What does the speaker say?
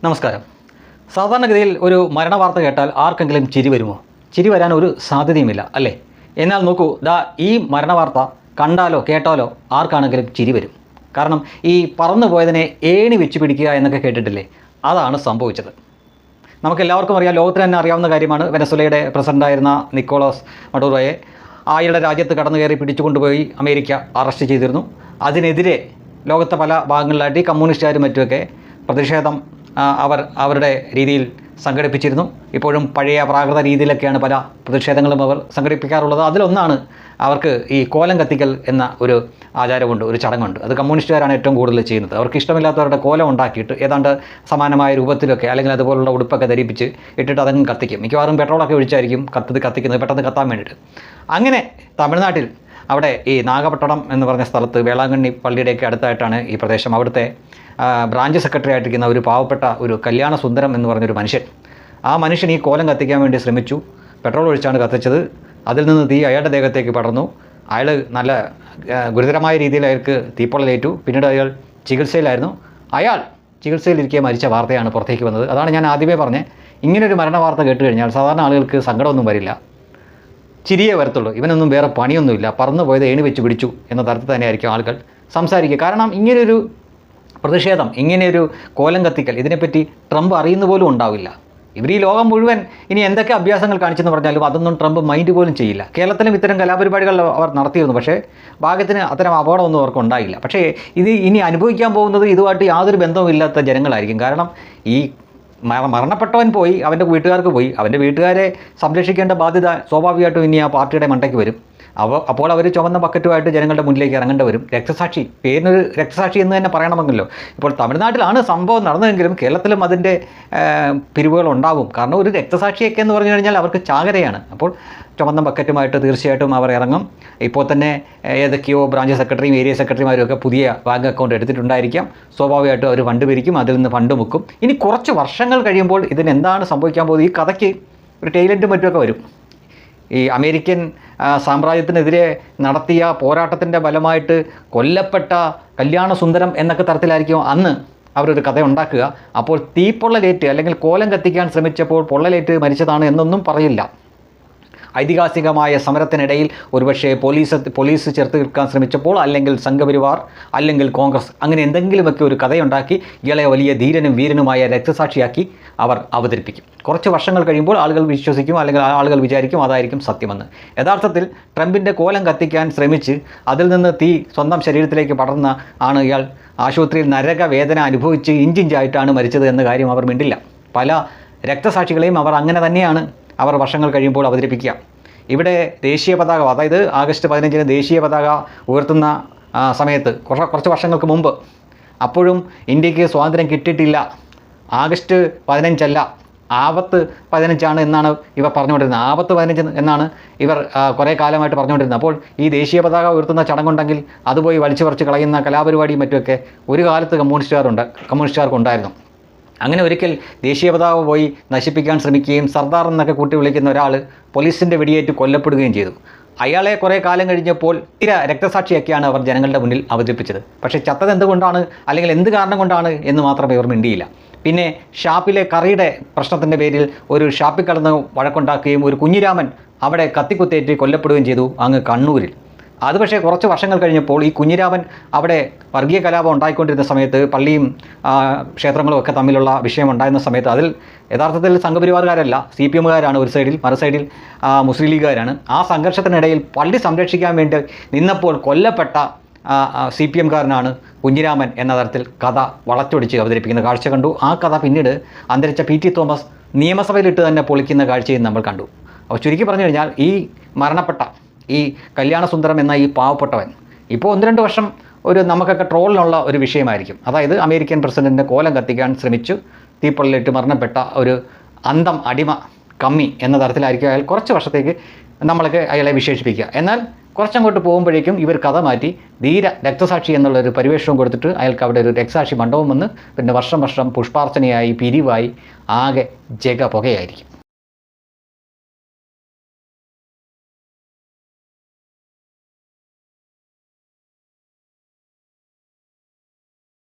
നമസ്കാരം. സാധാരണഗതിയിൽ ഒരു മരണവാർത്ത കേട്ടാൽ ആർക്കെങ്കിലും ചിരി വരുമോ? ചിരി വരാൻ ഒരു സാധ്യതയുമില്ല അല്ലേ? എന്നാൽ നോക്കൂ, ഈ മരണവാർത്ത കണ്ടാലോ കേട്ടാലോ ആർക്കാണെങ്കിലും ചിരി വരും. കാരണം ഈ പറന്നു പോയതിനെ ഏണി വെച്ച് പിടിക്കുക എന്നൊക്കെ കേട്ടിട്ടില്ലേ? അതാണ് സംഭവിച്ചത്. നമുക്കെല്ലാവർക്കും അറിയാം, ലോകത്തിന് തന്നെ അറിയാവുന്ന കാര്യമാണ്. വെനസ്വേലയുടെ പ്രസിഡൻ്റായിരുന്ന നിക്കോളാസ് മഡുറോയെ അയാളുടെ രാജ്യത്ത് കടന്നു കയറി പിടിച്ചുകൊണ്ടുപോയി അമേരിക്ക അറസ്റ്റ് ചെയ്തിരുന്നു. അതിനെതിരെ ലോകത്തെ പല ഭാഗങ്ങളിലായിട്ട് ഈ കമ്മ്യൂണിസ്റ്റുകാരും മറ്റുമൊക്കെ പ്രതിഷേധം അവരുടെ രീതിയിൽ സംഘടിപ്പിച്ചിരുന്നു. ഇപ്പോഴും പഴയ പ്രാകൃത രീതിയിലൊക്കെയാണ് പല പ്രതിഷേധങ്ങളും അവർ സംഘടിപ്പിക്കാറുള്ളത്. അതിലൊന്നാണ് അവർക്ക് ഈ കോലം കത്തിക്കൽ എന്ന ഒരു ആചാരമുണ്ട്, ഒരു ചടങ്ങുണ്ട്. അത് കമ്മ്യൂണിസ്റ്റുകാരാണ് ഏറ്റവും കൂടുതൽ ചെയ്യുന്നത്. അവർക്ക് ഇഷ്ടമില്ലാത്തവരുടെ കോലം ഉണ്ടാക്കിയിട്ട് ഏതാണ്ട് സമാനമായ രൂപത്തിലൊക്കെ അല്ലെങ്കിൽ അതുപോലുള്ള ഉടുപ്പൊക്കെ ധരിപ്പിച്ച് ഇട്ടിട്ട് അതങ്ങ് കത്തിക്കും. മിക്കവാറും പെട്രോളൊക്കെ ഒഴിച്ചായിരിക്കും കത്തിക്കുന്നത്, പെട്ടെന്ന് കത്താൻ വേണ്ടിയിട്ട്. അങ്ങനെ തമിഴ്നാട്ടിൽ അവിടെ ഈ നാഗപട്ടണം എന്ന് പറഞ്ഞ സ്ഥലത്ത് വേളാങ്കണ്ണി പള്ളിയുടെയൊക്കെ അടുത്തായിട്ടാണ് ഈ പ്രദേശം. അവിടുത്തെ ബ്രാഞ്ച് സെക്രട്ടറി ആയിട്ടിരിക്കുന്ന ഒരു പാവപ്പെട്ട ഒരു കല്യാണ സുന്ദരം എന്ന് പറഞ്ഞൊരു മനുഷ്യൻ, ആ മനുഷ്യൻ ഈ കോലം കത്തിക്കാൻ വേണ്ടി ശ്രമിച്ചു. പെട്രോൾ ഒഴിച്ചാണ് കത്തിച്ചത്. അതിൽ നിന്ന് തീ അയാളുടെ ദേഹത്തേക്ക് പടർന്നു. അയാൾ നല്ല ഗുരുതരമായ രീതിയിൽ അയാൾക്ക് തീപ്പൊള്ളലേറ്റു. പിന്നീട് അയാൾ ചികിത്സയിലായിരുന്നു. അയാൾ ചികിത്സയിലിരിക്കെ മരിച്ച വാർത്തയാണ് പുറത്തേക്ക് വന്നത്. അതാണ് ഞാൻ ആദ്യമേ പറഞ്ഞത്, ഇങ്ങനൊരു മരണ വാർത്ത കേട്ട് കഴിഞ്ഞാൽ സാധാരണ ആളുകൾക്ക് സങ്കടമൊന്നും വരില്ല, ചിരിയേ വരത്തുള്ളൂ. ഇവനൊന്നും വേറെ പണിയൊന്നുമില്ല, പറന്നു പോയത് ഏണി വെച്ച് പിടിച്ചു എന്ന തരത്തിൽ തന്നെയായിരിക്കും ആളുകൾ സംസാരിക്കുക. കാരണം ഇങ്ങനെയൊരു പ്രതിഷേധം, ഇങ്ങനെയൊരു കോലം കത്തിക്കൽ, ഇതിനെപ്പറ്റി ട്രംപ് അറിയുന്ന പോലും ഉണ്ടാവില്ല. ഇവർ ഈ ലോകം മുഴുവൻ ഇനി എന്തൊക്കെ അഭ്യാസങ്ങൾ കാണിച്ചെന്ന് പറഞ്ഞാലും അതൊന്നും ട്രംപ് മൈൻഡ് പോലും ചെയ്യില്ല. കേരളത്തിലും ഇത്തരം കലാപരിപാടികൾ അവർ നടത്തിയിരുന്നു. പക്ഷേ ഭാഗ്യത്തിന് അത്തരം അപകടമൊന്നും അവർക്ക് ഉണ്ടായില്ല. പക്ഷേ ഇത് ഇനി അനുഭവിക്കാൻ പോകുന്നത് ഇതുമായിട്ട് യാതൊരു ബന്ധവുമില്ലാത്ത ജനങ്ങളായിരിക്കും. കാരണം ഈ മരണപ്പെട്ടവൻ പോയി, അവൻ്റെ വീട്ടുകാർക്ക് പോയി, അവൻ്റെ വീട്ടുകാരെ സംരക്ഷിക്കേണ്ട ബാധ്യത സ്വാഭാവികമായിട്ടും ഇനി ആ പാർട്ടിയുടെ മണ്ടയ്ക്ക് വരും. അപ്പോൾ അവർ ചുവന്ന ബക്കറ്റുമായിട്ട് ജനങ്ങളുടെ മുന്നിലേക്ക് ഇറങ്ങേണ്ടി വരും. രക്തസാക്ഷി, പേരിനൊരു രക്തസാക്ഷി എന്ന് തന്നെ പറയണമെന്നല്ലോ. ഇപ്പോൾ തമിഴ്നാട്ടിലാണ് സംഭവം നടന്നതെങ്കിലും കേരളത്തിലും അതിൻ്റെ പിരിവുകൾ ഉണ്ടാകും. കാരണം ഒരു രക്തസാക്ഷിയൊക്കെ എന്ന് പറഞ്ഞു കഴിഞ്ഞാൽ അവർക്ക് ചാകരയാണ്. അപ്പോൾ ചുവന്ന ബക്കറ്റുമായിട്ട് തീർച്ചയായിട്ടും അവർ ഇറങ്ങും. ഇപ്പോൾ തന്നെ ഏതൊക്കെയോ ബ്രാഞ്ച് സെക്രട്ടറിയും ഏരിയ സെക്രട്ടറിമാരും ഒക്കെ പുതിയ ബാങ്ക് അക്കൗണ്ട് എടുത്തിട്ടുണ്ടായിരിക്കാം. സ്വാഭാവികമായിട്ടും അവർ ഫണ്ട് പിരിക്കും, അതിൽ നിന്ന് ഫണ്ട് മുക്കും. ഇനി കുറച്ച് വർഷങ്ങൾ കഴിയുമ്പോൾ ഇതിനെന്താണ് സംഭവിക്കാൻ പോകുന്നത്? ഈ കഥയ്ക്ക് ഒരു ടൈലൻറ്റും മറ്റുമൊക്കെ വരും. ഈ അമേരിക്കൻ സാമ്രാജ്യത്തിനെതിരെ നടത്തിയ പോരാട്ടത്തിൻ്റെ ഫലമായിട്ട് കൊല്ലപ്പെട്ട കല്യാണ സുന്ദരം എന്നൊക്കെ തരത്തിലായിരിക്കും അന്ന് അവരൊരു കഥ ഉണ്ടാക്കുക. അപ്പോൾ തീപ്പൊള്ളലേറ്റ് അല്ലെങ്കിൽ കോലം കത്തിക്കാൻ ശ്രമിച്ചപ്പോൾ പൊള്ളലേറ്റ് മരിച്ചതാണ് എന്നൊന്നും പറയില്ല. ഐതിഹാസികമായ സമരത്തിനിടയിൽ ഒരുപക്ഷെ പോലീസ് ചേർത്ത് നിൽക്കാൻ ശ്രമിച്ചപ്പോൾ, അല്ലെങ്കിൽ സംഘപരിവാർ, അല്ലെങ്കിൽ കോൺഗ്രസ്, അങ്ങനെ എന്തെങ്കിലുമൊക്കെ ഒരു കഥയുണ്ടാക്കി ഇയാളെ വലിയ ധീരനും വീരനുമായ രക്തസാക്ഷിയാക്കി അവർ അവതരിപ്പിക്കും. കുറച്ച് വർഷങ്ങൾ കഴിയുമ്പോൾ ആളുകൾ വിശ്വസിക്കും, അല്ലെങ്കിൽ ആളുകൾ വിചാരിക്കും അതായിരിക്കും സത്യമെന്ന്. യഥാർത്ഥത്തിൽ ട്രംപിൻ്റെ കോലം കത്തിക്കാൻ ശ്രമിച്ച് അതിൽ നിന്ന് തീ സ്വന്തം ശരീരത്തിലേക്ക് പടർന്ന ആണ് ഇയാൾ ആശുപത്രിയിൽ നരകവേദന അനുഭവിച്ച് ഇഞ്ചിഞ്ചായിട്ടാണ് മരിച്ചത് എന്ന കാര്യം അവർ മിണ്ടില്ല. പല രക്തസാക്ഷികളെയും അവർ അങ്ങനെ തന്നെയാണ് അവർ വർഷങ്ങൾ കഴിയുമ്പോൾ അവതരിപ്പിക്കുക. ഇവിടെ ദേശീയ പതാക, അതായത് ആഗസ്റ്റ് 15 ദേശീയ പതാക ഉയർത്തുന്ന സമയത്ത് കുറച്ച് വർഷങ്ങൾക്ക് മുമ്പ്, അപ്പോഴും ഇന്ത്യക്ക് സ്വാതന്ത്ര്യം കിട്ടിയിട്ടില്ല. ആഗസ്റ്റ് 15 ആപത്ത് 15 എന്നാണ് ഇവർ പറഞ്ഞുകൊണ്ടിരുന്നത്. ആപത്ത് 15 എന്നാണ് ഇവർ കുറേ കാലമായിട്ട് പറഞ്ഞുകൊണ്ടിരുന്നത്. അപ്പോൾ ഈ ദേശീയ പതാക ഉയർത്തുന്ന ചടങ്ങുണ്ടെങ്കിൽ അത് പോയി വലിച്ചു പറിച്ച് കളയുന്ന കലാപരിപാടിയും മറ്റുമൊക്കെ ഒരു കാലത്ത് കമ്മ്യൂണിസ്റ്റുകാർക്കുണ്ടായിരുന്നു. അങ്ങനെ ഒരിക്കൽ ദേശീയ പതാക പോയി നശിപ്പിക്കാൻ ശ്രമിക്കുകയും സർദാർ എന്നൊക്കെ കൂട്ടി വിളിക്കുന്ന ഒരാൾ പോലീസിൻ്റെ വെടിയേറ്റ് കൊല്ലപ്പെടുകയും ചെയ്തു. അയാളെ കുറേ കാലം കഴിഞ്ഞപ്പോൾ രക്തസാക്ഷിയൊക്കെയാണ് അവർ ജനങ്ങളുടെ മുന്നിൽ അവതരിപ്പിച്ചത്. പക്ഷേ ചത്തത് എന്തുകൊണ്ടാണ്, അല്ലെങ്കിൽ എന്ത് കാരണം കൊണ്ടാണ് എന്ന് മാത്രമേ ഇവർ മിണ്ടിയില്ല. പിന്നെ ഷാപ്പിലെ കറിയുടെ പ്രശ്നത്തിൻ്റെ പേരിൽ ഒരു ഷാപ്പിൽ കടന്ന് വഴക്കുണ്ടാക്കുകയും ഒരു കുഞ്ഞിരാമൻ അവിടെ കത്തിക്കുത്തേറ്റ് കൊല്ലപ്പെടുകയും ചെയ്തു അങ്ങ് കണ്ണൂരിൽ. അത് പക്ഷേ കുറച്ച് വർഷങ്ങൾ കഴിഞ്ഞപ്പോൾ ഈ കുഞ്ഞിരാമൻ അവിടെ വർഗീയ കലാപം ഉണ്ടായിക്കൊണ്ടിരുന്ന സമയത്ത്, പള്ളിയും ക്ഷേത്രങ്ങളും ഒക്കെ തമ്മിലുള്ള വിഷയം ഉണ്ടായിരുന്ന സമയത്ത് അതിൽ യഥാർത്ഥത്തിൽ സംഘപരിവാറുകാരല്ല, CPM-കാരാണ് ഒരു സൈഡിൽ, മറു സൈഡിൽ മുസ്ലിം ലീഗുകാരാണ്. ആ സംഘർഷത്തിനിടയിൽ പള്ളി സംരക്ഷിക്കാൻ വേണ്ടി നിന്നപ്പോൾ കൊല്ലപ്പെട്ട CPM-കാരനാണ് കുഞ്ഞിരാമൻ എന്ന തരത്തിൽ കഥ വളച്ചൊടിച്ച് അവതരിപ്പിക്കുന്ന കാഴ്ച കണ്ടു. ആ കഥ പിന്നീട് അന്തരിച്ച PT തോമസ് നിയമസഭയിലിട്ട് തന്നെ പൊളിക്കുന്ന കാഴ്ചയും നമ്മൾ കണ്ടു. അപ്പോൾ ചുരുക്കി പറഞ്ഞു കഴിഞ്ഞാൽ ഈ മരണപ്പെട്ട ഈ കല്യാണ സുന്ദരം എന്ന ഈ പാവപ്പെട്ടവൻ ഇപ്പോൾ 1-2 വർഷം നമുക്കൊക്കെ ട്രോളിനുള്ള ഒരു വിഷയമായിരിക്കും. അതായത് അമേരിക്കൻ പ്രസിഡൻറ്റിൻ്റെ കോലം കത്തിക്കാൻ ശ്രമിച്ചു തീപ്പൊള്ളലിട്ട് മരണപ്പെട്ട ഒരു അന്തം അടിമ കമ്മി എന്ന തരത്തിലായിരിക്കും അയാൾ കുറച്ച് വർഷത്തേക്ക് നമ്മളൊക്കെ അയാളെ വിശേഷിപ്പിക്കുക. എന്നാൽ കുറച്ചങ്ങോട്ട് പോകുമ്പോഴേക്കും ഇവർ കഥ മാറ്റി ധീര രക്തസാക്ഷി എന്നുള്ളൊരു പരിവേഷവും കൊടുത്തിട്ട് അയാൾക്ക് അവിടെ ഒരു രക്തസാക്ഷി മണ്ഡപം വന്ന് പിന്നെ വർഷം പുഷ്പാർച്ചനയായി പിരിവായി ആകെ പുകയായിരിക്കും.